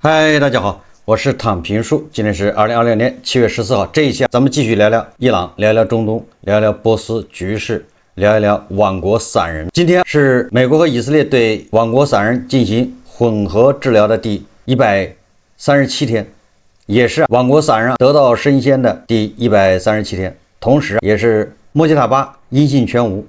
嗨，大家好，我是躺平叔。今天是2026年7月14号。這一期咱們繼續聊聊伊朗，聊聊中東，聊聊波斯局勢，聊一聊亡國散人。今天是美国和以色列對亡國散人進行混合治療的第137天，也是亡國散人得道升仙的第137天，同時也是莫吉塔巴音信全无，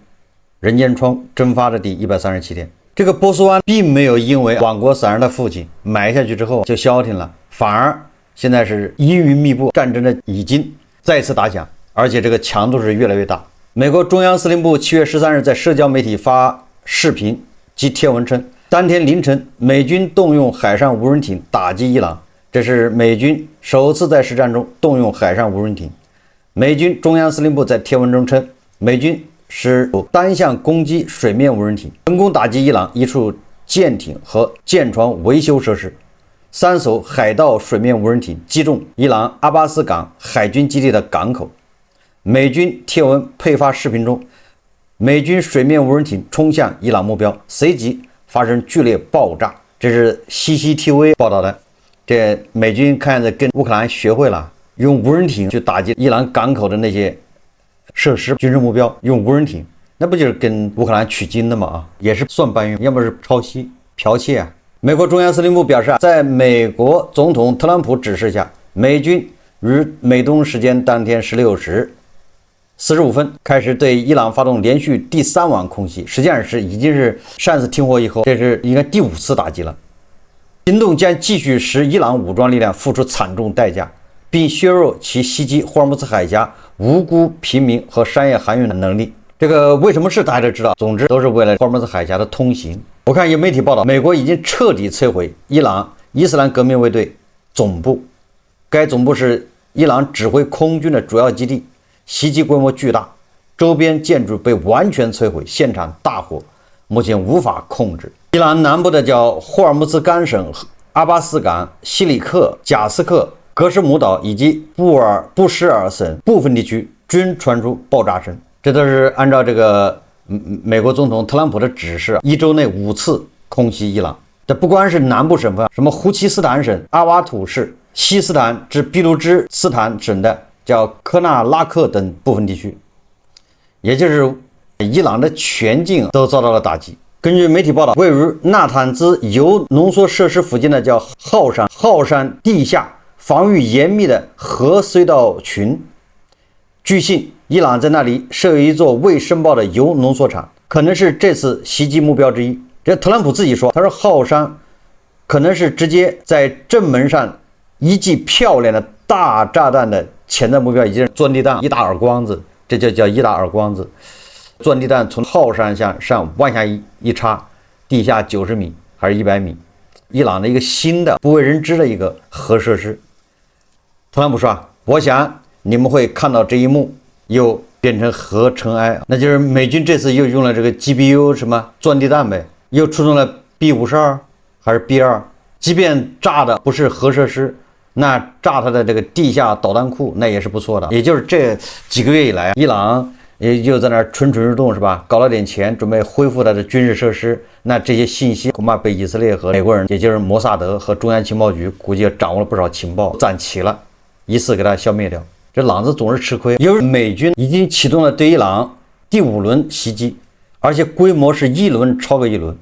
人间疮蒸發的第137天。這個波斯灣並沒有因為亡國散人的父親埋下去之後就消停了，反而現在是陰雲密布，戰爭的已經再次打響，而且這個強度是越來越大。美國中央司令部7月13日在社交媒體發視頻及貼文稱，當天凌晨美軍動用海上無人艇打擊伊朗，這是美軍首次在實戰中動用海上無人艇。美軍中央司令部在貼文中稱，美軍是单向攻擊水面無人艇，成功打擊伊朗一處艦艇和艦船維修設施，3艘海盜水面无人艇擊中伊朗阿巴斯港海軍基地的港口。美軍貼文配發視頻中，美軍水面无人艇衝向伊朗目標，隨即發生劇烈爆炸。這是 CCTV 報道的。這美軍看着跟烏克蘭學會了用無人艇去打擊伊朗港口的那些設施軍事目標，用無人艇，那不就是跟烏克蘭取經的嗎？也是算搬運，要麼是抄襲剽竊啊。美國中央司令部表示，在美國總統特朗普指示下，美軍於美東時間當天16時45分開始對伊朗發動連續第3晚空襲，實際上是已經是上次停火以後，這是應該第5次打擊了。行動將繼續使伊朗武裝力量付出慘重代價，並削弱其襲擊霍爾木茲海峽無辜平民和商業航運的能力。這個為什麼是大家都知道，總之都是為了霍爾木茲海峽的通行。我看有媒體報道，美國已經徹底摧毀伊朗伊斯蘭革命衛隊總部，該總部是伊朗指揮空軍的主要基地，襲擊規模巨大，周邊建築被完全摧毀，現場大火目前無法控制。伊朗南部的叫霍爾木茲干省、阿巴斯港、西里克、贾斯克、格什姆岛以及布什尔省部分地区均傳出爆炸声，這都是按照這個美國總統特朗普的指示，一周內5次空襲伊朗。這不光是南部省份，什麼胡奇斯坦省、阿瓦土市、西斯坦至俾路支斯坦省的叫科纳拉克等部分地区，也就是伊朗的全境都遭到了打擊。根據媒體報道，位于納坦茲鈾濃縮設施附近的叫浩山地下防禦嚴密的核隧道群，據信伊朗在那裡設有一座未申報的鈾濃縮廠，可能是這次襲擊目標之一。這特朗普自己說，他說浩山可能是直接在正門上一記漂亮的大炸彈的潛在目標，已經是鑽地彈一大耳光子，這就叫一大耳光子。鑽地彈從浩山上往下一插，地下90米還是100米，伊朗的一個新的不為人知的一個核設施。特朗普說，我想你們會看到這一幕，又變成核塵埃，那就是美軍這次又用了這個 GBU 什麼鑽地彈唄，又出動了 B52還是 B2，即便炸的不是核設施，那炸它的這個地下導彈庫那也是不錯的。也就是這幾個月以來，伊朗也就在那兒蠢蠢欲動，是吧？搞了點錢，準備恢復它的軍事設施。那這些信息恐怕被以色列和美國人，也就是摩薩德和中央情報局，估計掌握了不少情報，攒齊了，一次給它消滅掉。這狼子總是吃虧。由於美軍已經啟動了對伊朗第5輪襲擊，而且規模是一輪超過一輪，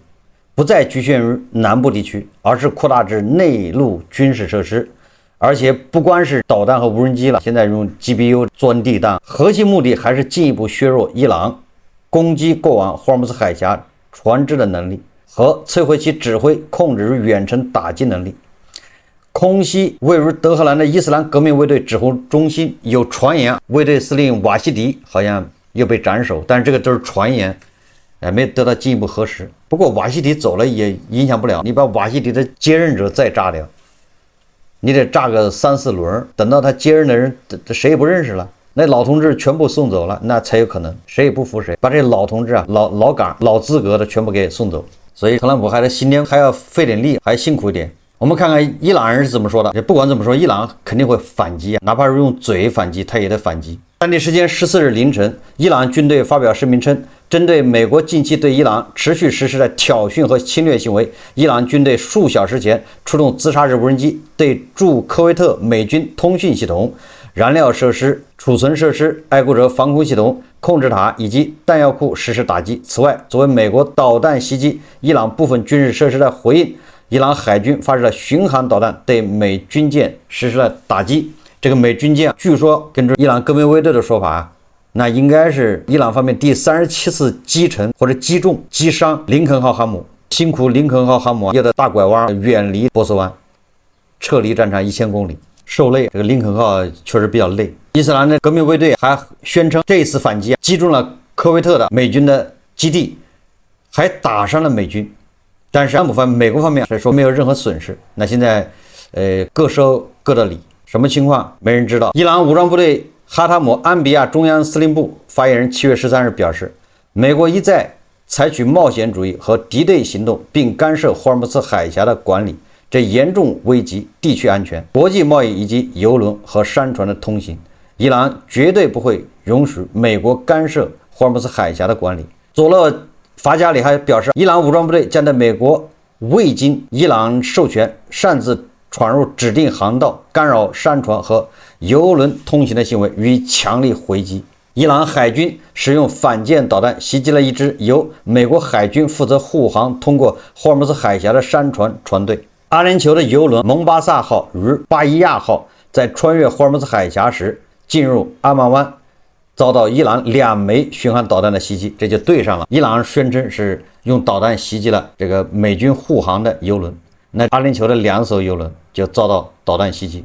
不再局限於南部地區，而是擴大至內陸軍事設施。而且不光是導彈和無人機了，現在用 GBU 鑽地彈，核心目的還是進一步削弱伊朗攻擊過往霍爾木茲海峽船只的能力和摧毀其指揮控制與遠程打擊能力。空襲位於德黑蘭的伊斯蘭革命衛隊指揮中心，有傳言衛隊司令瓦西迪好像又被斬首，但是這個都是傳言，沒得到進一步核實。不過瓦西迪走了也影響不了，你把瓦西迪的接任者再炸掉，你得炸個3、4輪，等到他接任的人誰也不認識了，那老同志全部送走了，那才有可能，誰也不服誰，把這老同志啊、老崗、老資格的全部給送走。所以特朗普還得新年還要費點力，還辛苦一點。我們看看伊朗人是怎麼說的。不管怎麼說，伊朗肯定會反擊啊，哪怕是用嘴反擊，他也得反擊。當地時間14日凌晨，伊朗軍隊發表聲明稱，針對美國近期對伊朗持續實施的挑釁和侵略行為，伊朗軍隊數小時前出動自殺式無人機對駐科威特美軍通訊系統、燃料設施、儲存設施、愛國者防空系統、控制塔以及彈藥庫實施打擊。此外，作為美國導彈襲擊伊朗部分軍事設施的回應，伊朗海軍發射了巡航導彈對美軍艦實施了打擊。這個美軍艦據說根據伊朗革命衛隊的說法，那應該是伊朗方面第37次擊沉或者擊中、擊傷林肯號航母。辛苦林肯號航母沿着大拐彎遠離波斯灣，撤離戰場1000公里，受累。這個林肯號確實比較累。伊斯蘭的革命衛隊還宣稱，這一次反擊擊中了科威特的美軍的基地，還打傷了美軍。但是美國方面是說沒有任何損失。那現在各說各的理，什麼情況沒人知道。伊朗武裝部隊哈塔姆安比亞中央司令部發言人7月13日表示，美國一再採取冒險主義和敵對行動，並干涉霍爾木茲海峽的管理，這嚴重危及地區安全、國際貿易以及郵輪和山船的通行。伊朗絕對不會允許美國干涉霍爾木茲海峽的管理。佐勒法加里還表示，伊朗武装部队将在美國未经伊朗授權擅自闖入指定航道，干擾山船和郵輪通行的行為予以強力回擊。伊朗海軍使用反艦導彈襲擊了一支由美國海軍負責護航通過霍爾木茲海峽的山船船隊。阿聯酋的郵輪蒙巴薩號與巴伊亞號在穿越霍爾木茲海峽時進入阿曼灣，遭到伊朗2枚巡航導彈的襲擊，這就對上了。伊朗宣稱是用導彈襲擊了這個美軍護航的郵輪，那阿聯酋的2艘郵輪就遭到導彈襲擊。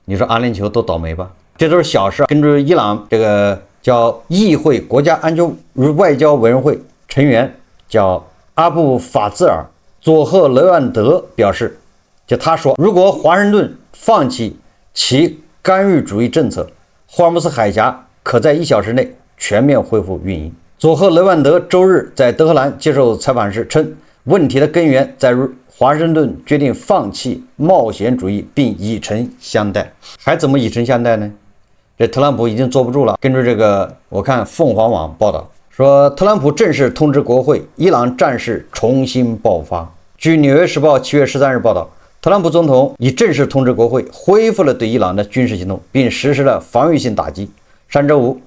你說阿聯酋多倒霉吧？這都是小事。根據伊朗這個叫議會國家安全與外交委員會成員叫阿布法茲爾·佐赫雷万德表示，就他說，如果華盛頓放棄其干預主義政策，霍爾木茲海峽可在1小時內全面恢復運營。佐赫雷萬德周日在德黑蘭接受採訪時稱，問題的根源在於華盛頓決定放棄冒險主義並以誠相待。還怎麼以誠相待呢？這特朗普已經坐不住了。根據這個我看鳳凰網報道說，特朗普正式通知國會，伊朗戰事重新爆發。據紐約時報7月13日報道，特朗普總統已正式通知國會，恢復了對伊朗的軍事行動，並實施了防禦性打擊。上周五，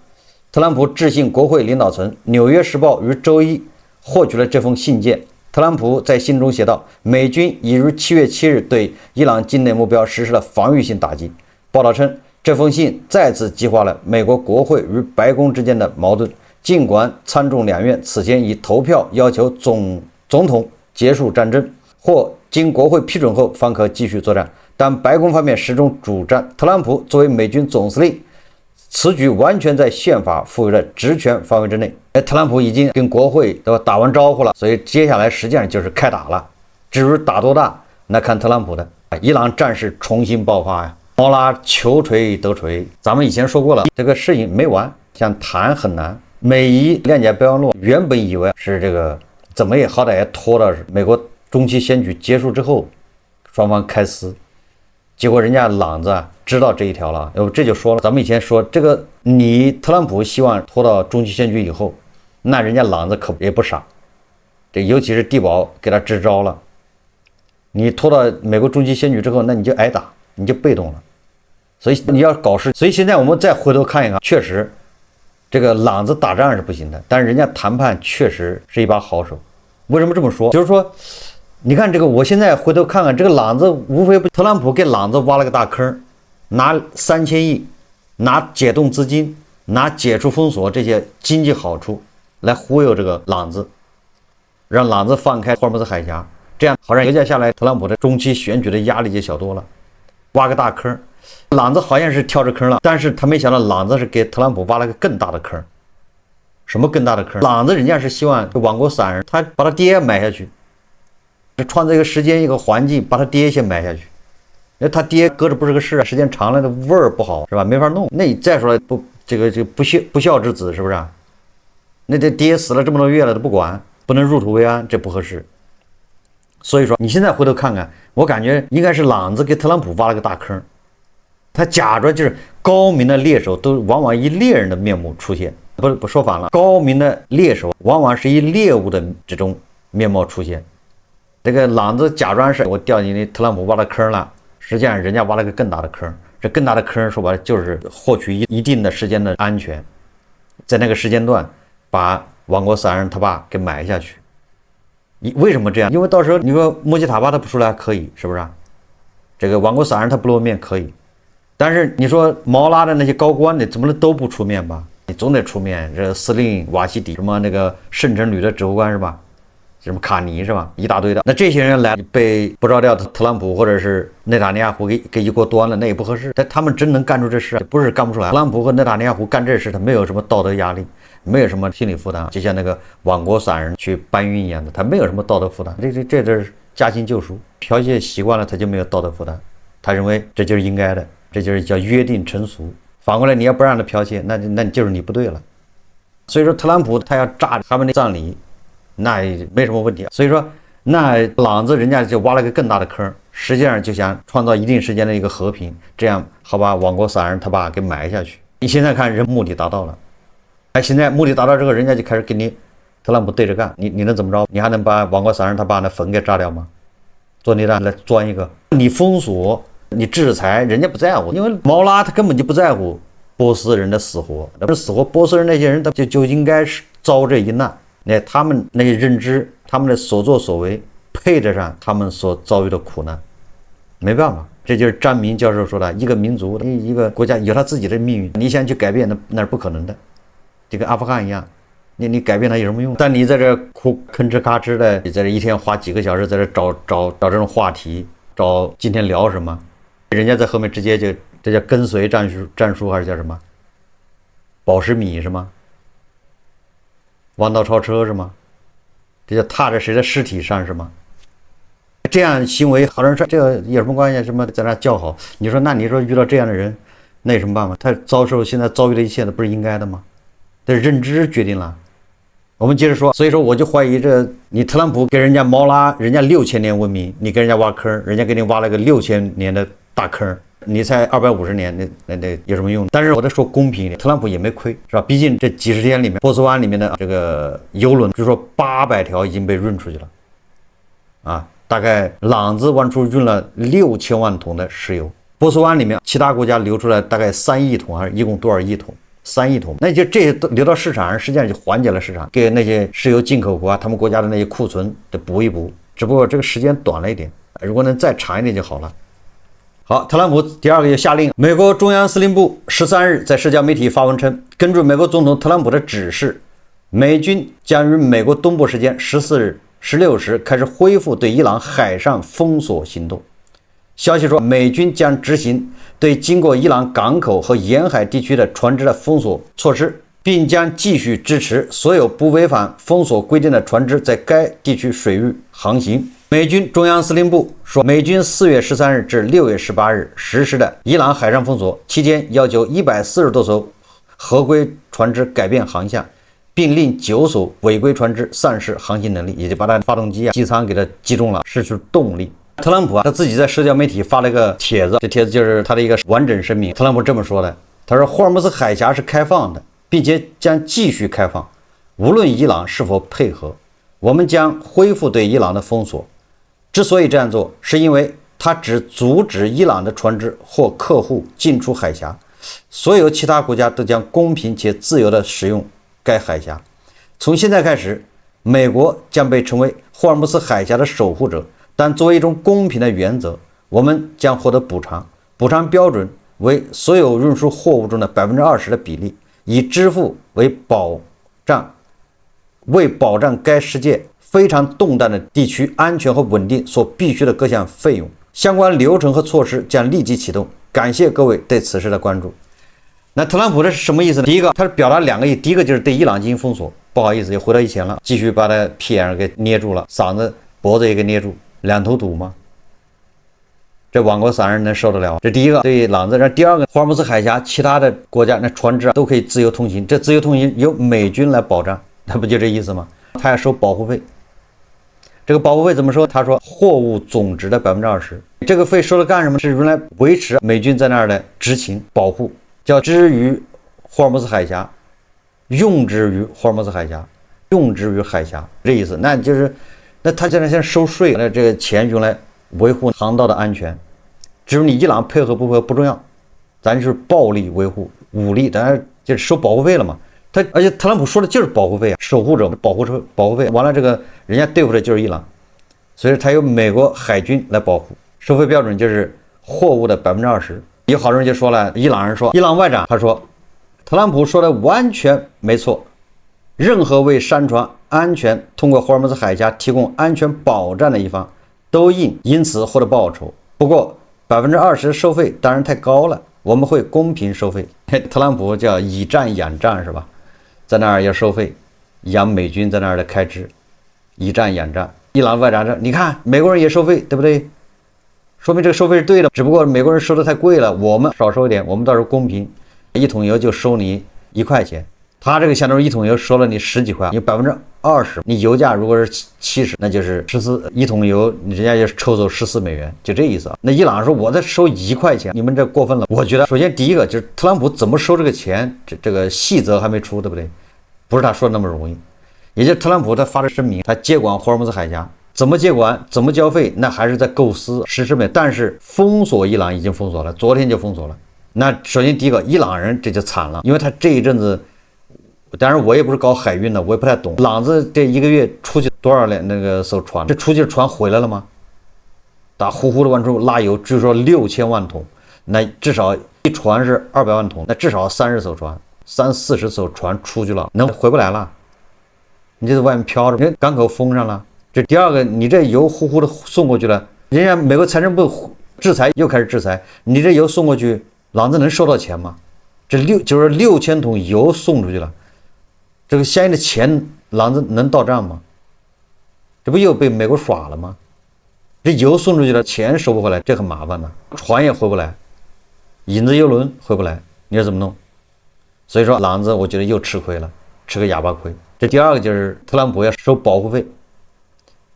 特朗普致信國會領導層。紐約時報於周一獲取了這封信件。特朗普在信中寫道，美軍已於7月7日對伊朗境內目標實施了防禦性打擊。報道稱，這封信再次激化了美國國會與白宮之間的矛盾。儘管參眾兩院此前已投票要求總統結束戰爭，或經國會批准後方可繼續作戰，但白宮方面始終主張，特朗普作為美軍總司令，此舉完全在憲法賦予的職權範圍之內。特朗普已經跟國會都打完招呼了，所以接下來實際上就是開打了。至於打多大，那看特朗普的。伊朗戰事重新爆發呀！貓拉求錘得錘，咱們以前說過了，這個事情沒完，想談很難。美伊諒解備忘錄原本以為是這個怎麼也好歹也拖到美國中期選舉結束之後，雙方開撕。結果人家朗子知道這一條了，這就說了，咱們以前說這個，你特朗普希望拖到中期選舉以後，那人家朗子可也不傻，這尤其是地保給他支招了。你拖到美國中期選舉之後，那你就挨打，你就被動了。所以你要搞事，所以現在我們再回頭看一看，確實這個朗子打仗是不行的，但是人家談判確實是一把好手。為什麼這麼說？就是說，你看這個，我現在回头看看，這個朗子無非不，特朗普給朗子挖了個大坑，拿3000億，拿解冻資金，拿解除封鎖這些經濟好處來忽悠這個朗子，讓朗子放開霍爾木茲海峽，這樣好像接下來特朗普的中期選舉的壓力就小多了。挖個大坑，朗子好像是跳着坑了，但是他沒想到朗子是給特朗普挖了個更大的坑。什麼更大的坑？朗子人家是希望亡国散人，他把他爹埋下去，创造一個时间一個環境，把他爹先埋下去。那他爹擱着不是個事啊，時間長了的味兒不好是吧？沒法弄。那你再說了這個不孝之子是不是啊？那這爹死了這麼多月了都不管，不能入土為安，這不合適。所以說你現在回頭看看，我感覺應該是朗子給特朗普挖了個大坑，他假裝就是高明的獵手，都往往以獵人的面目出現。不說反了，高明的獵手往往是以獵物的这種面貌出现。這個狼子假裝是我掉進那特朗普挖的坑了，實際上人家挖了個更大的坑。這更大的坑說白了就是獲取一定的時間的安全，在那個時間段把王国散人他爸給埋下去。為什麼這樣？因為到時候你說穆基塔巴他不出來可以，是不是啊？這個王國散人他不露面可以，但是你說毛拉的那些高官的怎麼能都不出面吧？你总得出面。這司令瓦西底什麼那個圣城旅的指揮官是吧？什麼卡尼是吧？一大堆的。那這些人来被不着调的特朗普或者是内塔尼亞胡給一锅端了，那也不合適。但他們真能幹出這事，不是幹不出來。特朗普和内塔尼亞胡幹這事，他沒有什麼道德壓力，沒有什麼心理負擔，就像那個王国散人去搬運一樣的，他沒有什麼道德負擔。這是驾輕就熟，剽竊習慣了，他就沒有道德負擔。他認為這就是應該的，這就是叫約定成俗。反過來，你要不讓他剽竊，那就是你不對了。所以說，特朗普他要炸他們的葬禮，那也沒什麼問題。所以說，那狼子人家就挖了個更大的坑，實際上就想創造一定时间的一個和平，這樣好把王国散人他爸給埋下去。你現在看人目的達到了，哎，現在目的達到之後，人家就開始跟你特朗普對着幹，你能怎麼着？你還能把王國散人他爸那墳給炸掉嗎？做內戰來鑽一個，你封鎖。你制裁人家不在乎，因為毛拉他根本就不在乎波斯人的死活，那死活波斯人那些人他就應該是遭这一難，那他們那些認知，他們的所作所為配得上他們所遭遇的苦難，沒辦法，這就是詹明教授說的，一個民族一個國家有他自己的命運，你想去改變那是不可能的，就跟阿富汗一樣，你改變它有什麼用？但你在這吭哧咔哧的，你在這一天花幾個小時在這找這種話題，找今天聊什麼。人家在後面直接就這叫跟隨戰術還是叫什麼？保十米是嗎？彎道超車是嗎？這叫踏着誰的屍體上是嗎？這樣行為好人說這個有什麼關係？什麼在那叫好？你說那你說遇到這樣的人，那有什麼辦法？他現在遭遇的一切，那不是應該的嗎？這認知決定了。我們接着說，所以說我就懷疑你特朗普給人家毛拉，人家6000年文明，你給人家挖坑，人家給你挖了個6000年的大坑，你才250年，那有什麼用？但是我再說公平一點，特朗普也沒虧，是吧？畢竟這幾十天裡面，波斯灣裡面的這個油輪，據說800條已經被運出去了，啊，大概朗子往出運了6000萬桶的石油。波斯灣裡面其他國家流出來大概3億桶，還是一共多少億桶？3億桶，那就這些流到市场上，實際上就緩解了市場，給那些石油進口國啊，他們國家的那些庫存得補一補，只不過這個時間短了一點，如果能再長一點就好了。好，特朗普第二個就下令，美國中央司令部13日在社交媒體發文稱，根據美國總統特朗普的指示，美軍將於美國東部時間14日16時開始恢復對伊朗海上封鎖行動。消息說，美軍將執行對經過伊朗港口和沿海地區的船只的封鎖措施，並將繼續支持所有不違反封鎖規定的船只在該地區水域航行。美軍中央司令部說，美軍4月13日至6月18日實施的伊朗海上封鎖期間，要求140多艘合規船只改變航向，並令9艘違規船只喪失航行能力，也就把它發動機機艙給它擊中了，失去動力。特朗普他自己在社交媒體發了一個帖子，這帖子就是他的一個完整聲明。特朗普這麼說的，他說霍爾木茲海峽是開放的，並且將繼續開放，無論伊朗是否配合，我們將恢復對伊朗的封鎖。之所以這樣做，是因為它只阻止伊朗的船只或客戶進出海峽，所有其他国家都将公平且自由地使用該海峽。從現在開始，美國將被稱為霍爾木茲海峽的守護者，但作為一種公平的原則，我們將獲得補償，補償標準為所有運輸貨物中的20%的比例，以支付為保障該世界非常动盪的地區安全和穩定所必須的各項費用。相關流程和措施將立即啟動。感謝各位對此事的關注。那特朗普這是什麼意思呢？第一個，他是表達2個意，第一個就是对伊朗進行封鎖，不好意思，又回到以前了，繼續把他屁眼給捏住了，嗓子脖子也給捏住，兩頭堵嗎？這王国散人能受得了？這第一個對朗子。第二個，霍爾木茲海峽其他的國家那船只都可以自由通行，這自由通行由美軍來保障，那不就這意思嗎？他要收保護費。這個保護費怎麼說？他說貨物總值的20%。這個費收了幹什麼？是用來維持美軍在那兒的執勤保護，叫之於霍爾木茲海峽用之於霍爾木茲海峽，用之於海峽，這意思。那就是，那他現在收稅，那這個錢用來維護航道的安全。至於你伊朗配合不配合不重要，咱就是暴力維護，武力，当然就是收保護費了嘛。而且特朗普說的就是保護費啊，守護者保護費。完了，这個人家對付的就是伊朗，所以他由美國海軍來保護。收費標準就是貨物的20%。有好多人就說了，伊朗人說，伊朗外長他說，特朗普說的完全沒錯，任何為商船安全通過霍爾木茲海峽提供安全保障的一方，都因此獲得報酬。不過20%收費當然太高了，我們會公平收費。特朗普叫以戰養戰是吧？在那兒要收費，養美軍在那兒的開支，以戰養戰。伊朗外長說，你看美國人也收費，对不對？說明這個收費是對的，只不過美國人收的太貴了，我們少收一點，我们到時候公平，一桶油就收你1塊錢，他這個相當於一桶油收了你10幾塊，你20%，你油價如果是70，那就是14，一桶油人家就抽走14美元，就這意思啊。那伊朗說我再收1塊錢，你們這過分了。我覺得首先第一個就是特朗普怎麼收這個錢，這個細則還沒出，對不對？不是他說的那麼容易。也就是特朗普他發的聲明，他接管霍爾木茲海峽。怎麼接管，怎麼交費，那還是在構思實施沒。但是封鎖伊朗已經封鎖了，昨天就封鎖了。那首先第一個，伊朗人這就慘了，因為他這一陣子，當然我也不是搞海運的，我也不太懂。朗子這1個月出去多少那個艘船？這出去的船回來了嗎？打呼呼的往出拉油，據說6000萬桶，那至少一船是200萬桶，那至少30艘船，30-40艘船出去了，能回不來了？你就在外面飄着，人港口封上了。這第二個，你這油呼呼的送過去了，人家美國財政部制裁又開始制裁，你這油送過去，朗子能收到錢嗎？就是6000桶油送出去了，這個相應的錢朗子能到賬嗎？這不又被美國耍了嗎？這油送出去了，錢收不回來，這很麻煩的，船也回不來，引子油輪回不來，你說怎麼弄？所以說朗子我覺得又吃虧了，吃個啞巴虧。這第二個就是特朗普要收保護費。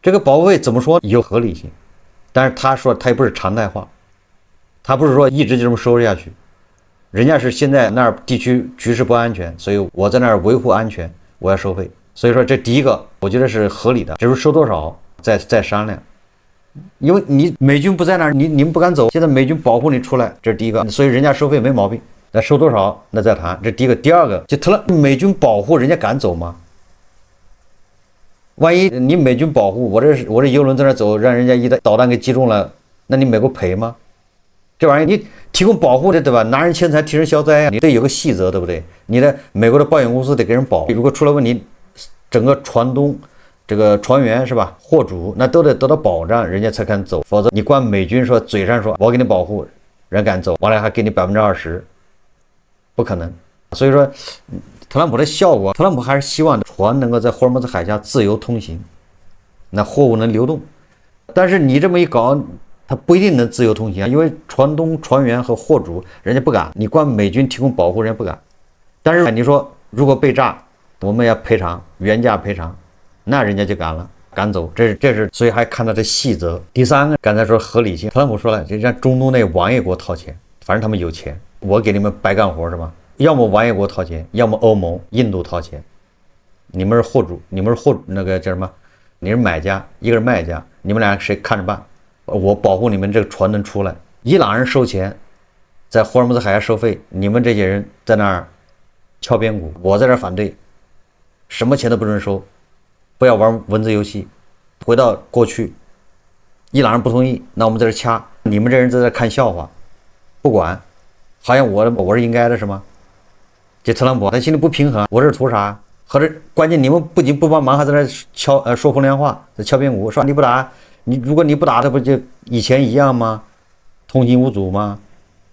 這個保護費怎麼說有合理性，但是他說他也不是常態化，他不是說一直就這麼收下去，人家是現在那兒地區局勢不安全，所以我在那兒維護安全，我要收費。所以說這第一個我覺得是合理的，只是收多少再商量，因為你美軍不在那兒，你們不敢走，現在美軍保護你出來，這是第一個，所以人家收費沒毛病，那收多少那再談，這是第一個。第二個就美軍保護人家敢走嗎？萬一你美軍保護我這油輪在那走，讓人家一導彈給擊中了，那你美國賠嗎？這玩意兒你提供保護的對吧？拿人錢財替人消災啊，你得有個細則對不對？你的美國的保險公司得給人保，如果出了問題，整個船東這個船員是吧，貨主那都得得到保障，人家才敢走，否則你光美軍說嘴上說我給你保護，人敢走，完了還給你20%，不可能。所以說。特朗普的效果，特朗普還是希望船能夠在霍爾木茲海峽自由通行，那貨物能流動。但是你這麼一搞，他不一定能自由通行啊，因為船東、船員和貨主人家不敢，你光美軍提供保護，人家不敢。但是你說如果被炸，我們要賠償，原價賠償，那人家就敢了，敢走。這是，所以還看到這細則。第三個，剛才說合理性，特朗普說了，就讓中東那王爺國掏錢，反正他們有錢，我給你們白幹活是吧？要麼王爺國掏錢，要麼歐盟、印度掏錢。你們是貨主，你們是那個叫什麼？你是買家，一個是賣家，你們倆誰看着辦？我保護你們這個船能出來。伊朗人收錢，在霍爾木茲海峽收費，你們這些人在那兒敲邊鼓，我在這兒反對，什麼錢都不准收，不要玩文字遊戲。回到過去，伊朗人不同意，那我們在這掐，你們這人在這看笑話，不管，好像我是應該的是嗎？這特朗普他心裡不平衡，我這是圖啥？合着關鍵你們不僅不幫忙，還在那說風涼話，在敲邊鼓，說你不打，如果你不打他，不就以前一樣嗎？通行無阻嗎？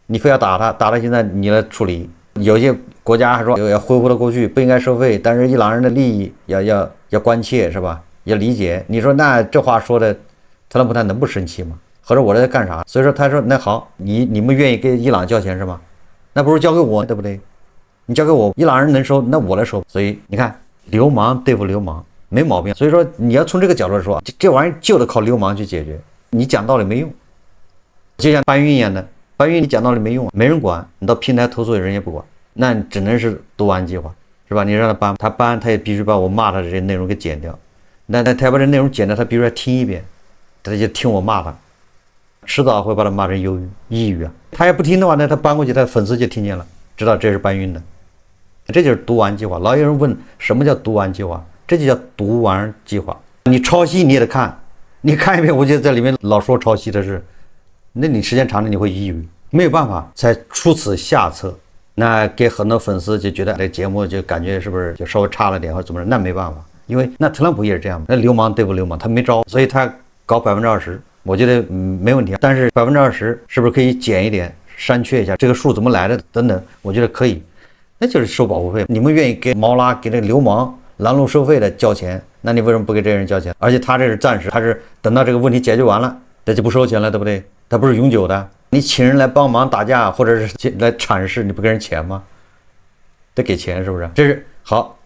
你非要打他，打他現在你來處理。有些國家還說要恢復到過去，不應該收費，但是伊朗人的利益要關切是吧？要理解。你說那這話說的，特朗普他能不生氣嗎？合着我這在幹啥？所以說他說那好，你們願意給伊朗交錢是嗎？那不如交給我，對不对？你交給我，伊朗人能收，那我來收。所以你看，流氓對付流氓沒毛病。所以说你要從這個角度說，這玩意兒就得靠流氓去解決。你講道理沒用，就像搬運一樣的，搬運你講道理沒用，沒人管，你到平台投訴人也不管，那只能是毒丸計劃。是吧？你讓他搬，他搬他也必須把我骂他的这些内容給剪掉。那他把这内容剪掉，他比如说听一遍，他就听我骂他，迟早会把他骂成忧郁、抑郁啊。他也不听的话，那他搬过去，他的粉絲就听见了，知道这是搬運的。這就是讀完計劃。老有人問什麼叫讀完計劃，這就叫讀完計劃。你抄襲你也得看，你看一遍，我覺得在裡面老說抄襲的事，那你時間長了你會抑鬱，沒有辦法才出此下策。那給很多粉絲就覺得這節目就感覺是不是就稍微差了點或者怎麼着？那沒辦法，因為那特朗普也是這樣，那流氓對付流氓，他沒招，所以他搞20%，我覺得沒問題。但是20%是不是可以減一點、刪去一下？這個數怎麼來的等等，我覺得可以。那就是收保護費，你們願意給毛拉給這個流氓攔路收費的交錢，那你為什麼不給這些人交錢？而且他這是暫時，他是等到這個問題解決完了，他就不收錢了，對不對？他不是永久的。你請人來幫忙打架，或者是來闡釋，你不給人錢嗎？得給錢，是不是？這是好，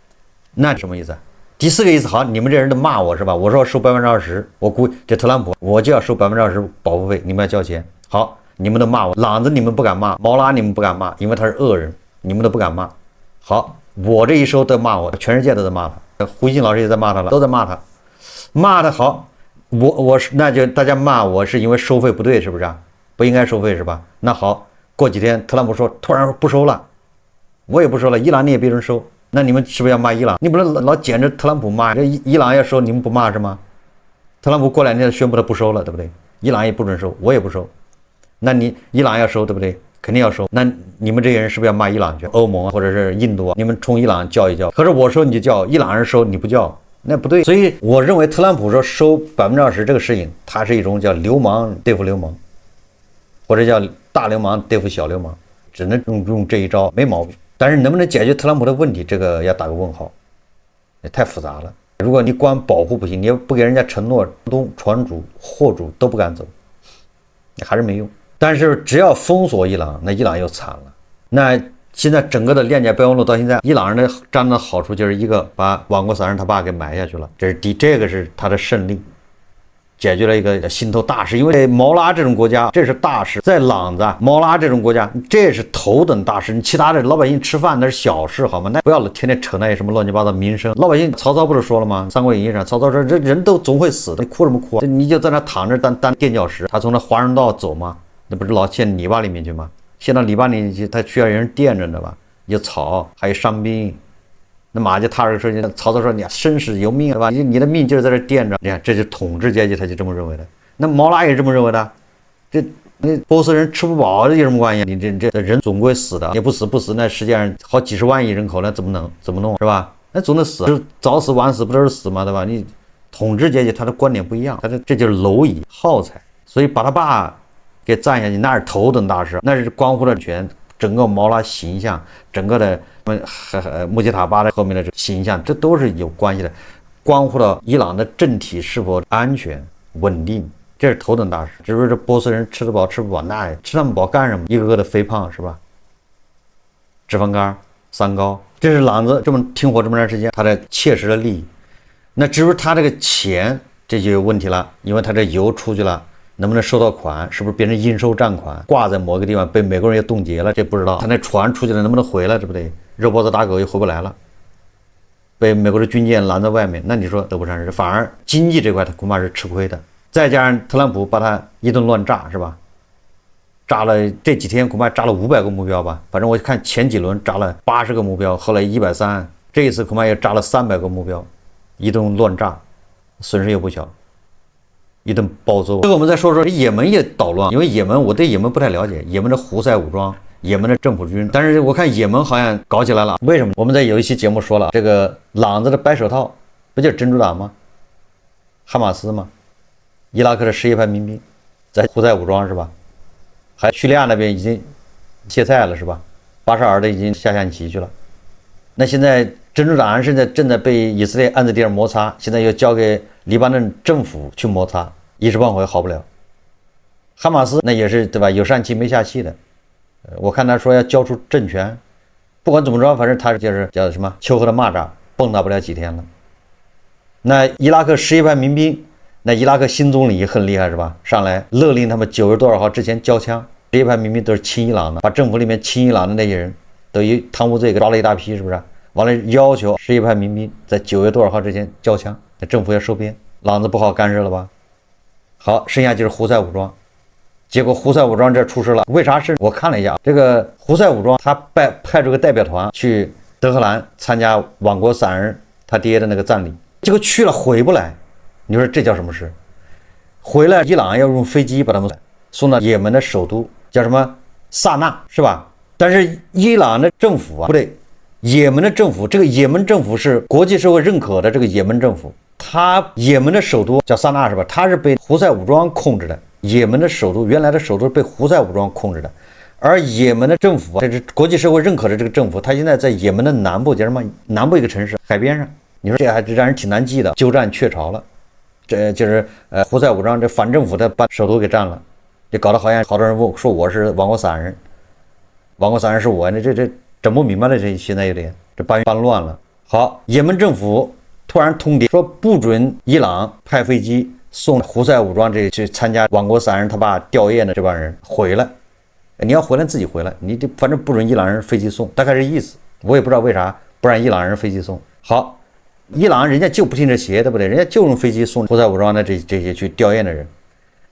那什麼意思？第四個意思，好，你們這人都罵我是吧？我說收20%，我估這特朗普我就要收20%保護費，你們要交錢。好，你們都罵我，朗子你們不敢罵，毛拉你們不敢罵，因為他是惡人，你們都不敢罵。好，我這一收都罵我，全世界都在罵他，胡鑫老師也在罵他了，都在罵他，罵他好，我是那就大家罵我是因為收費不對，是不是啊？不應該收費是吧？那好，過幾天特朗普說突然不收了，我也不收了，伊朗你也別人收，那你們是不是要罵伊朗？你不能老撿着特朗普罵，這伊朗要收你們不罵是嗎？特朗普過2天宣布他不收了，對不對？伊朗也不准收，我也不收，那你伊朗要收對不對？肯定要收，那你們這些人是不是要罵伊朗去？歐盟啊，或者是印度啊，你們衝伊朗叫一叫。可是我說你就叫，伊朗人收你不叫，那不對。所以我認為特朗普說收20%這個事情，它是一種叫流氓對付流氓，或者叫大流氓對付小流氓，只能用這一招，沒毛病。但是能不能解決特朗普的問題，這個要打個問號，也太複雜了。如果你光保護不行，你要不給人家承諾，船主、貨主都不敢走，還是沒用。但是只要封鎖伊朗，那伊朗又慘了。那現在整個的鏈接備忘錄到現在，伊朗人的占的好處就是一個把瓦果散人他爸給埋下去了，這個是他的勝利，解決了一個心頭大事。因為毛拉這種國家，這是大事；在朗子、毛拉這種國家，這是頭等大事。你其他的老百姓吃飯那是小事，好嗎？那不要天天扯那些什麼亂七八糟民生。老百姓曹操不是說了嗎？《三國演義》上曹操說：“這人都總會死的，你哭什麼哭啊？你就在那躺着當墊腳石。”他從那華容道走嗎？那不是老陷泥巴裡面去嗎？陷到泥巴裡面去，他需要人墊着的吧？有草，還有傷兵。那馬就踏實說：“曹操說你生死由命，對吧？你的命就是在這墊着。你看，這就是統治階級，他就這麼認為的。那毛拉也這麼認為的。那波斯人吃不飽，這有什麼關係？你這人總歸死的，也不死，那世界上好幾十萬億人口，那怎麼弄是吧？那總得死，就是早死晚死，不都是死嗎？對吧？你統治階級他的觀點不一樣，這就是螻蟻耗材，所以把他爸給占下去，那是頭等大事，那是關乎了整個毛拉形象，整個的穆吉塔巴的後面的這形象，這都是有關係的，關乎到伊朗的政體是否安全穩定，這是頭等大事。只是這波斯人吃得飽吃不飽，那吃那麼飽幹什麼？一個個的肥胖是吧？脂肪肝、三高，這是朗子這麼聽火這麼長時間，他的切實的利益。那至於他這個錢，這就有問題了，因為他這油出去了。能不能收到款？是不是變成應收賬款，掛在某一個地方被美國人也凍結了？這不知道。他那船出去了，能不能回來？對不對？肉包子打狗又回不來了，被美國的軍艦攔在外面。那你說得不償失，反而經濟這塊他恐怕是吃虧的。再加上特朗普把他一頓亂炸，是吧？炸了這幾天恐怕炸了500個目標吧。反正我看前幾輪炸了80個目標，後來130，這一次恐怕也炸了300個目標，一頓亂炸，損失也不小。一頓暴揍。這個我們再說說也門也搗亂，因為也門我對也門不太了解，也門的胡塞武裝，也門的政府軍，但是我看也門好像搞起來了。為什麼？我們在有一期節目說了，這個朗子的白手套不就是真主黨嗎？哈馬斯嗎？伊拉克的什葉派民兵在胡塞武裝是吧？還敘利亞那邊已經歇菜了是吧？巴沙爾的已經下象棋去了。那現在真主黨现在正在被以色列按着地儿摩擦，现在又交給黎巴嫩政府去摩擦，一时半会好不了。哈馬斯那也是對吧？有上气沒下氣的，我看他說要交出政權，不管怎麼着，反正他就是叫什麼秋後的螞蚱，蹦跶不了幾天了。那伊拉克什葉派民兵，那伊拉克新總理也很厲害是吧？上來勒令他们9月多少號之前交槍，什葉派民兵都是親伊朗的，把政府裡面親伊朗的那些人都以貪污罪給抓了一大批，是不是？完了要求什叶派民兵在9月多少號之前交槍，政府要收編，朗子不好干涉了吧？好，剩下就是胡塞武装。結果胡塞武裝這出事了，為啥是？我看了一下，這個胡塞武裝他派出個代表團去德黑蘭參加왕國散人他爹的那個葬禮，結果去了回不來，你說這叫什麼事？回來伊朗要用飛機把他們送到也門的首都叫什麼薩那，是吧？但是伊朗的政府啊，不对，也门的政府，这個也門政府是國際社會認可的，這個也門政府，他也門的首都叫薩那，是吧？他是被胡塞武裝控制的。也門的首都，原來的首都被胡塞武裝控制的，而也門的政府啊，这是國際社會認可的這個政府，他現在在也門的南部，叫什麼？南部一個城市，海邊上。你說這還讓人挺難記的，鳩佔鵲巢了。這就是胡塞武裝這反政府的把首都給占了，就搞得好像好多人問說我是亡國散人，亡国散人是我，那这整不明白了，這現在有點這搬亂了。好，也門政府突然通牒說不准伊朗派飛機送胡塞武裝這去參加亡國散人他爸弔唁的這幫人回來，你要回來自己回來，你就反正不准伊朗人飛機送，大概是意思，我也不知道為啥不讓伊朗人飛機送。好，伊朗人家就不信這邪，對不對？人家就用飛機送胡塞武裝的這些去弔唁的人，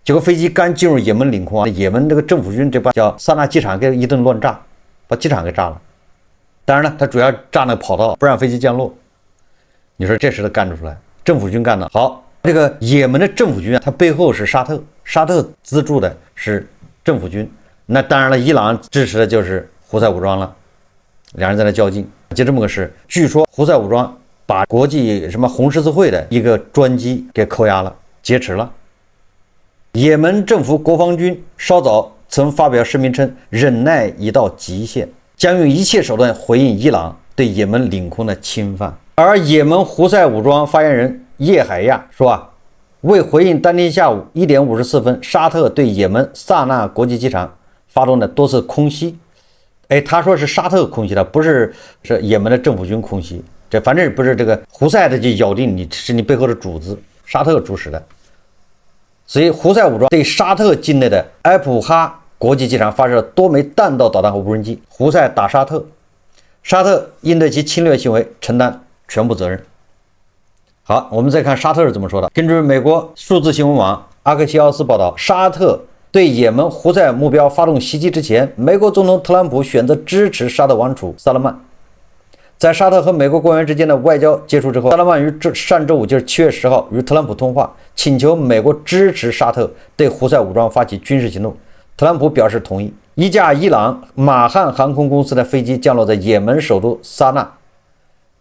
結果飛機剛進入也門領空啊，也門這個政府軍這把叫薩那機場給一頓亂炸，把機場給炸了。當然了，他主要炸那個跑道，不讓飛機降落。你說這事都幹得出來，政府軍幹的好。這個也門的政府軍啊，它背後是沙特，沙特資助的是政府軍。那當然了，伊朗支持的就是胡塞武裝了，兩人在那較劲，就這麼個事。據說胡塞武裝把國際什麼紅十字會的一個專機給扣押了，劫持了。也門政府國防軍稍早曾發表聲明稱，忍耐已到極限，將用一切手段回應伊朗對也門領空的侵犯。而也門胡塞武裝發言人葉海亞說啊，為回應當天下午1點54分，沙特對也門薩那國際機場發動的多次空襲。他說是沙特空襲的，不是也門的政府軍空襲。這反正不是這個胡塞的就咬定你是你背後的主子，沙特主使的。所以胡塞武裝對沙特境內的埃普哈國際機場發射了多枚彈道導彈和無人機，胡塞打沙特，沙特應對其侵略行為承擔全部責任。好，我們再看沙特是怎麼說的。根據美國數字新聞網阿克西奧斯報道，沙特對也門胡塞目標發動襲擊之前，美國總統特朗普選擇支持沙特王儲薩勒曼。在沙特和美國官員之間的外交接觸之後，薩勒曼於上周五就是7月10號與特朗普通話，請求美國支持沙特對胡塞武裝發起軍事行動。特朗普表示同意。一架伊朗馬漢航空公司的飛機降落在也門首都薩那，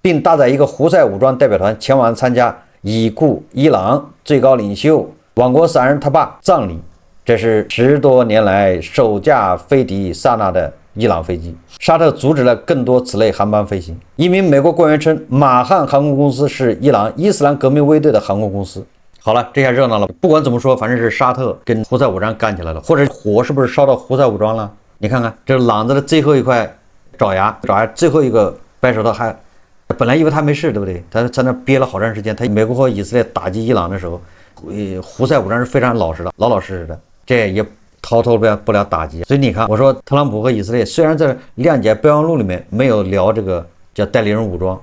並搭載一個胡塞武裝代表團前往參加已故伊朗最高領袖亡國散人他爸葬禮。這是10多年來首架飛抵薩那的伊朗飛機。沙特阻止了更多此類航班飛行。一名美國官員稱，馬漢航空公司是伊朗伊斯蘭革命衛隊的航空公司。好了，這下熱鬧了。不管怎麼說，反正是沙特跟胡塞武裝幹起來了，或者火是不是燒到胡塞武裝了？你看看這朗子的最後一塊爪牙最後一個白手套還本来以為他沒事，對不对？他在那憋了好長時間。他美国和以色列打擊伊朗的時候，胡塞武裝是非常老實的，老老實實的，這也逃脫不了打擊。所以你看，我說特朗普和以色列雖然在諒解備忘錄裡面沒有聊這個叫代理人武裝，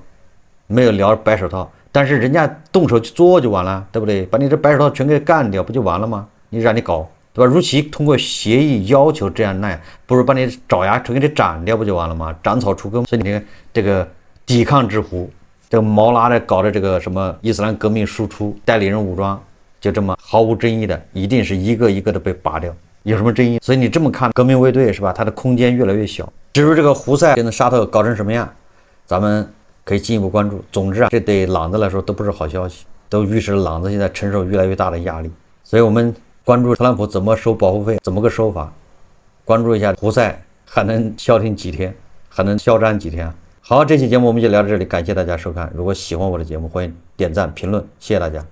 沒有聊白手套，但是人家動手去做就完了，對不对？把你這白手套全給幹掉不就完了嗎？你讓你搞，對吧？如其通過協議要求這樣那樣，不如把你爪牙全給你斬掉不就完了嗎？斬草除根。所以你看這個抵抗之狐，這個毛拉的搞的這個什麼伊斯蘭革命輸出代理人武裝，就這麼毫無爭議的，一定是一個一個的被拔掉。有什麼爭議？所以你這麼看，革命衛隊是吧？它的空間越來越小。至於這個胡塞跟沙特搞成什麼樣，咱們可以進一步關注。總之啊，這對朗子來說都不是好消息，都預示了朗子現在承受越來越大的压力。所以我們關注特朗普怎麼收保護費，怎麼個收法？關注一下胡塞還能消停幾天，還能消戰幾天啊？好，這期節目我們就聊到這裡，感謝大家收看。如果喜歡我的節目，歡迎點讚評論，謝謝大家。